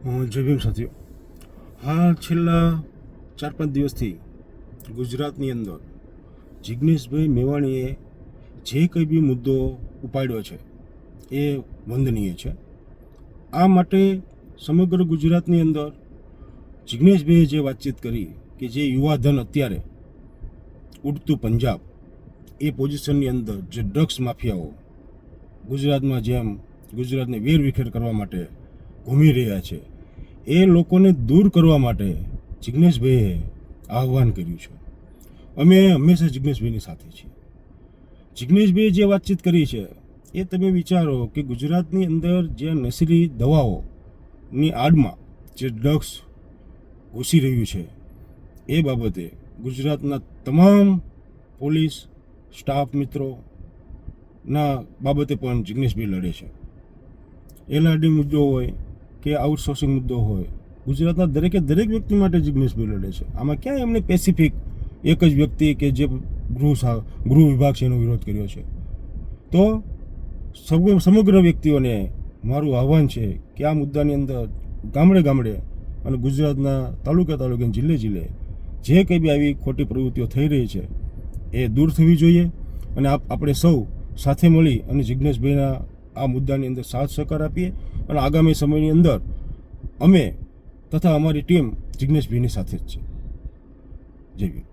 જય ભીમ સાથીઓ, હા છેલ્લા 4-5 દિવસથી ગુજરાતની અંદર જિગ્નેશભાઈ મેવાણીએ જે કંઈ બી મુદ્દો ઉપાડ્યો છે એ વંદનીય છે. આ માટે સમગ્ર ગુજરાતની અંદર જિગ્નેશભાઈએ જે વાતચીત કરી કે જે યુવાધન અત્યારે ઉડતું પંજાબ એ પોઝિશનની અંદર જે ડ્રગ્સ માફિયાઓ ગુજરાતમાં જેમ ગુજરાતને વેરવિખેર કરવા માટે ઘૂમી રહ્યા છે એ લોકોને દૂર કરવા માટે જિગ્નેશભાઈએ આહ્વાન કર્યું છે. અમે હંમેશા જિગ્નેશભાઈની સાથે છીએ. જિગ્નેશભાઈએ જે વાતચીત કરી છે એ તમે વિચારો કે ગુજરાતની અંદર જે નશીલી દવાઓની આડમાં જે ડ્રગ્સ ઘૂસી રહ્યું છે એ બાબતે ગુજરાતના તમામ પોલીસ સ્ટાફ મિત્રોના બાબતે પણ જિગ્નેશભાઈ લડે છે. એલઆરડી મુદ્દો હોય કે આઉટસોર્સિંગ મુદ્દો હોય, ગુજરાતના દરેકે દરેક વ્યક્તિ માટે જિગ્નેશભાઈ લડે છે. આમાં ક્યાંય એમને સ્પેસિફિક એક જ વ્યક્તિ કે જે ગૃહ વિભાગ છે એનો વિરોધ કર્યો છે. તો સમગ્ર વ્યક્તિઓને મારું આહ્વાન છે કે આ મુદ્દાની અંદર ગામડે ગામડે અને ગુજરાતના તાલુકે જિલ્લે જે કંઈ બી આવી ખોટી પ્રવૃત્તિઓ થઈ રહી છે એ દૂર થવી જોઈએ અને આપણે સૌ સાથે મળી અને જિગ્નેશભાઈના આ મુદ્દાની અંદર સાથ સહકાર આપીએ અને આગામી સમયની અંદર અમે તથા અમારી ટીમ જિગ્નેશભાઈની સાથે જ છે. જય ભીમ.